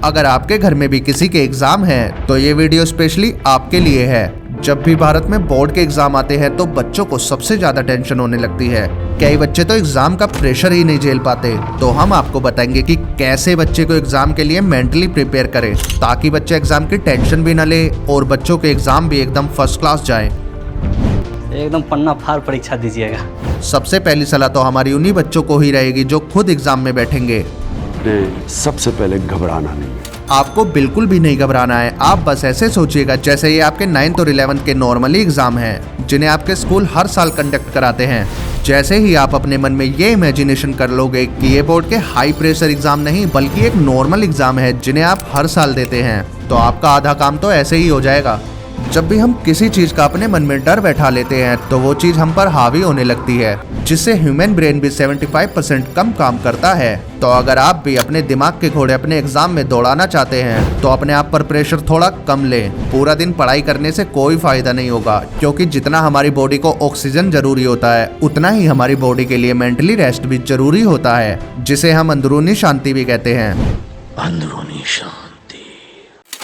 अगर आपके घर में भी किसी के एग्जाम है तो ये वीडियो स्पेशली आपके लिए है। जब भी भारत में बोर्ड के एग्जाम आते हैं तो बच्चों को सबसे ज्यादा टेंशन होने लगती है। कई बच्चे तो एग्जाम का प्रेशर ही नहीं झेल पाते। तो हम आपको बताएंगे कि कैसे बच्चे को एग्जाम के लिए मेंटली प्रिपेयर करें ताकि बच्चे एग्जाम की टेंशन भी न ले और बच्चों के एग्जाम भी एकदम फर्स्ट क्लास जाए। एकदम पन्ना फाड़ परीक्षा दीजिएगा। सबसे पहली सलाह तो हमारी उन्हीं बच्चों को ही रहेगी जो खुद एग्जाम में बैठेंगे। सबसे पहले घबराना नहीं है। आपको बिल्कुल भी नहीं घबराना है। आप बस ऐसे सोचिएगा जैसे ये आपके 9th और 11th के नॉर्मली एग्जाम हैं जिन्हें आपके स्कूल हर साल कंडक्ट कराते हैं। जैसे ही आप अपने मन में ये इमेजिनेशन कर लोगे कि ये बोर्ड के हाई प्रेशर एग्जाम नहीं बल्कि एक नॉर्मल एग्जाम है जिन्हें आप हर साल देते हैं तो आपका आधा काम तो ऐसे ही हो जाएगा। जब भी हम किसी चीज का अपने मन में डर बैठा लेते हैं तो वो चीज हम पर हावी होने लगती है जिससे ह्यूमन ब्रेन भी 75% कम काम करता है। तो अगर आप भी अपने दिमाग के घोड़े अपने एग्जाम में दौड़ाना चाहते हैं तो अपने आप पर प्रेशर थोड़ा कम लें। पूरा दिन पढ़ाई करने से कोई फायदा नहीं होगा क्योंकि जितना हमारी बॉडी को ऑक्सीजन जरूरी होता है उतना ही हमारी बॉडी के लिए मेंटली रेस्ट भी जरूरी होता है जिसे हम अंदरूनी शांति भी कहते हैं। अंदरूनी शांति।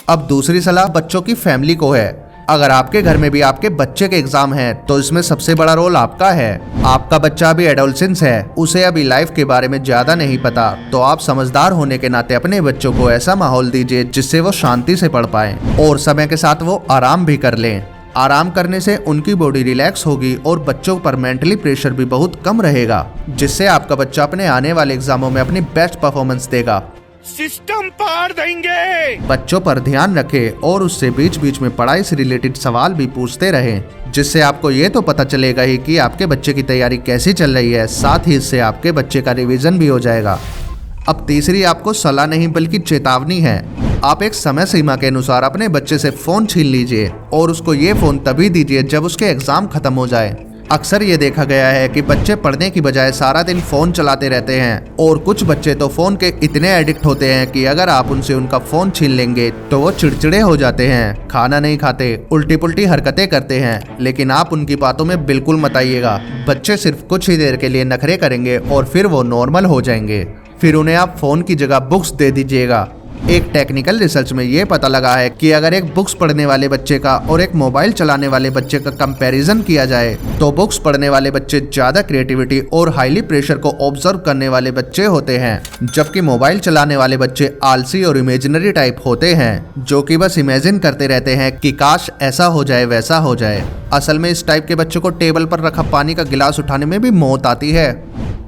अब दूसरी सलाह बच्चों की फैमिली को है। अगर आपके घर में भी आपके बच्चे के एग्जाम है तो इसमें सबसे बड़ा रोल आपका है। आपका बच्चा अभी एडोलसेंस है, उसे अभी लाइफ के बारे में ज्यादा नहीं पता तो आप समझदार होने के नाते अपने बच्चों को ऐसा माहौल दीजिए जिससे वो शांति से पढ़ पाए और समय के साथ वो आराम भी कर लें। आराम करने से उनकी बॉडी रिलैक्स होगी और बच्चों पर मेंटली प्रेशर भी बहुत कम रहेगा जिससे आपका बच्चा अपने आने वाले एग्जामों में अपनी बेस्ट परफॉर्मेंस देगा। सिस्टम पार देंगे। बच्चों पर ध्यान रखें और उससे बीच बीच में पढ़ाई से रिलेटेड सवाल भी पूछते रहें जिससे आपको ये तो पता चलेगा ही कि आपके बच्चे की तैयारी कैसी चल रही है। साथ ही इससे आपके बच्चे का रिवीजन भी हो जाएगा। अब तीसरी आपको सलाह नहीं बल्कि चेतावनी है। आप एक समय सीमा के अनुसार अपने बच्चे से फोन छीन लीजिए और उसको ये फोन तभी दीजिए जब उसके एग्जाम खत्म हो जाए। अक्सर ये देखा गया है कि बच्चे पढ़ने की बजाय सारा दिन फोन चलाते रहते हैं और कुछ बच्चे तो फोन के इतने एडिक्ट होते हैं कि अगर आप उनसे उनका फोन छीन लेंगे तो वो चिड़चिड़े हो जाते हैं, खाना नहीं खाते, उल्टी पुल्टी हरकतें करते हैं। लेकिन आप उनकी बातों में बिल्कुल मत आइएगा। बच्चे सिर्फ कुछ ही देर के लिए नखरे करेंगे और फिर वो नॉर्मल हो जाएंगे। फिर उन्हें आप फोन की जगह बुक्स दे दीजिएगा। एक टेक्निकल रिसर्च में ये पता लगा है कि अगर एक बुक्स पढ़ने वाले बच्चे का और एक मोबाइल चलाने वाले बच्चे का कंपैरिजन किया जाए तो बुक्स पढ़ने वाले बच्चे ज्यादा क्रिएटिविटी और हाईली प्रेशर को ऑब्जर्व करने वाले बच्चे होते हैं जबकि मोबाइल चलाने वाले बच्चे आलसी और इमेजिनरी टाइप होते हैं जो कि बस इमेजिन करते रहते हैं कि काश ऐसा हो जाए वैसा हो जाए। असल में इस टाइप के बच्चों को टेबल पर रखा पानी का गिलास उठाने में भी मौत आती है।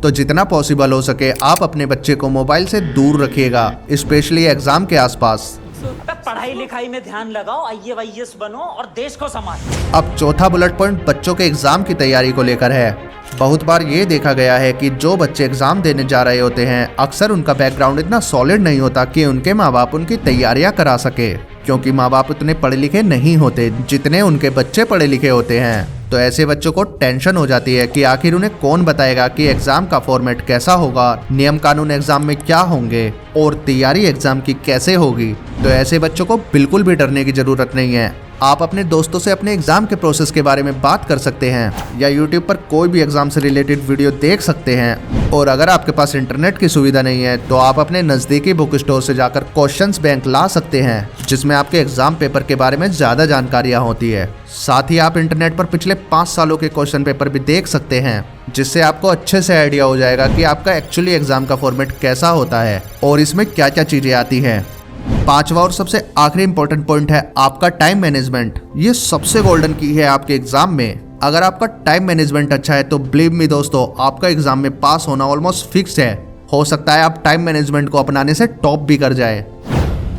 तो जितना पॉसिबल हो सके आप अपने बच्चे को मोबाइल से दूर रखिएगा, स्पेशली एग्जाम के आसपास। पढ़ाई लिखाई में ध्यान लगाओ, IAS बनो और देश को संभालो। अब चौथा बुलेट पॉइंट बच्चों के एग्जाम की तैयारी को लेकर है। बहुत बार ये देखा गया है कि जो बच्चे एग्जाम देने जा रहे होते हैं अक्सर उनका बैकग्राउंड इतना सॉलिड नहीं होता कि उनके माँ बाप उनकी तैयारियां करा सके क्योंकि माँ बाप उतने पढ़े लिखे नहीं होते जितने उनके बच्चे पढ़े लिखे होते हैं। तो ऐसे बच्चों को टेंशन हो जाती है कि आखिर उन्हें कौन बताएगा कि एग्जाम का फॉर्मेट कैसा होगा, नियम कानून एग्जाम में क्या होंगे और तैयारी एग्जाम की कैसे होगी। तो ऐसे बच्चों को बिल्कुल भी डरने की जरूरत नहीं है। आप अपने दोस्तों से अपने एग्जाम के प्रोसेस के बारे में बात कर सकते हैं या YouTube पर कोई भी एग्जाम से रिलेटेड वीडियो देख सकते हैं। और अगर आपके पास इंटरनेट की सुविधा नहीं है तो आप अपने नज़दीकी बुक स्टोर से जाकर क्वेश्चंस बैंक ला सकते हैं जिसमें आपके एग्जाम पेपर के बारे में ज़्यादा जानकारियाँ होती है। साथ ही आप इंटरनेट पर पिछले 5 सालों के क्वेश्चन पेपर भी देख सकते हैं जिससे आपको अच्छे से आइडिया हो जाएगा कि आपका एक्चुअली एग्जाम का फॉर्मेट कैसा होता है और इसमें क्या क्या चीज़ें आती हैं। पांचवा और सबसे आखिरी इंपॉर्टेंट पॉइंट है आपका टाइम मैनेजमेंट। ये सबसे गोल्डन की है आपके एग्जाम में। अगर आपका टाइम मैनेजमेंट अच्छा है तो बिलीव मी दोस्तों आपका एग्जाम में पास होना ऑलमोस्ट फिक्स है। हो सकता है आप टाइम मैनेजमेंट को अपनाने से टॉप भी कर जाए।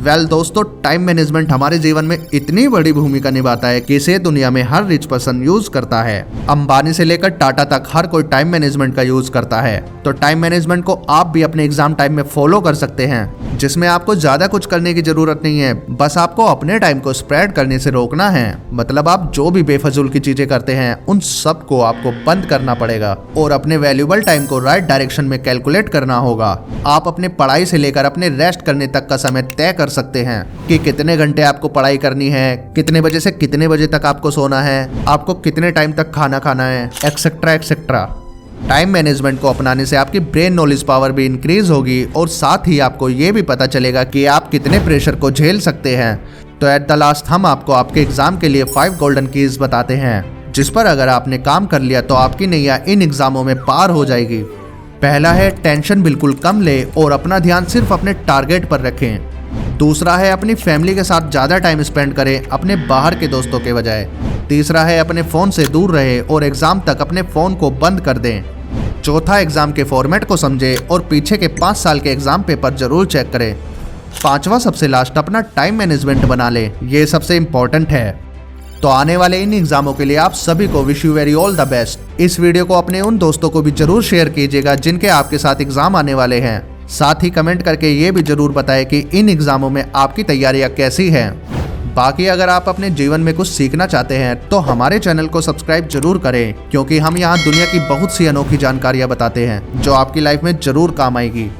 दोस्तों टाइम मैनेजमेंट हमारे जीवन में इतनी बड़ी भूमिका निभाता है कि इसे दुनिया में हर रिच पर्सन यूज करता है। अंबानी से लेकर टाटा तक हर कोई टाइम मैनेजमेंट का यूज करता है। तो टाइम मैनेजमेंट को आप भी अपने एग्जाम टाइम में फॉलो कर सकते हैं जिसमें आपको ज्यादा कुछ करने की जरूरत नहीं है। बस आपको अपने टाइम को स्प्रेड करने से रोकना है। मतलब आप जो भी बेफजूल की चीजें करते हैं उन सब को आपको बंद करना पड़ेगा और अपने वैल्यूबल टाइम को राइट डायरेक्शन में कैलकुलेट करना होगा। आप अपने पढ़ाई से लेकर अपने रेस्ट करने तक का समय तय कर सकते हैं कि कितने घंटे आपको पढ़ाई करनी है, कितने बजे से कितने बजे तक आपको सोना है, आपको कितने टाइम तक खाना खाना है, एक्सेट्रा एक्सेट्रा। टाइम मैनेजमेंट को अपनाने से आपकी ब्रेन नॉलेज पावर भी इंक्रीज होगी और साथ ही आपको ये भी पता चलेगा कि आप कितने प्रेशर को झेल सकते हैं। तो एट द लास्ट हम आपको आपके एग्जाम के लिए 5 गोल्डन कीज बताते हैं, जिस पर अगर आपने काम कर लिया तो आपकी नैया इन एग्जामों में पार हो जाएगी। पहला है टेंशन बिल्कुल कम ले और अपना ध्यान सिर्फ अपने टारगेट पर रखें। दूसरा है अपनी फैमिली के साथ ज़्यादा टाइम स्पेंड करें अपने बाहर के दोस्तों के बजाय। तीसरा है अपने फ़ोन से दूर रहे और एग्ज़ाम तक अपने फ़ोन को बंद कर दें। चौथा, एग्ज़ाम के फॉर्मेट को समझें और पीछे के 5 साल के एग्ज़ाम पेपर जरूर चेक करें। पांचवा, सबसे लास्ट, अपना टाइम मैनेजमेंट बना लें, ये सबसे इम्पोर्टेंट है। तो आने वाले इन एग्जामों के लिए आप सभी को wish you very all the best. इस वीडियो को अपने उन दोस्तों को भी जरूर शेयर कीजिएगा जिनके आपके साथ एग्जाम आने वाले हैं। साथ ही कमेंट करके ये भी जरूर बताएं कि इन एग्जामों में आपकी तैयारियां कैसी हैं। बाकी अगर आप अपने जीवन में कुछ सीखना चाहते हैं तो हमारे चैनल को सब्सक्राइब जरूर करें, क्योंकि हम यहाँ दुनिया की बहुत सी अनोखी जानकारियाँ बताते हैं जो आपकी लाइफ में जरूर काम आएगी।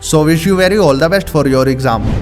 So wish you very all the best for your exam.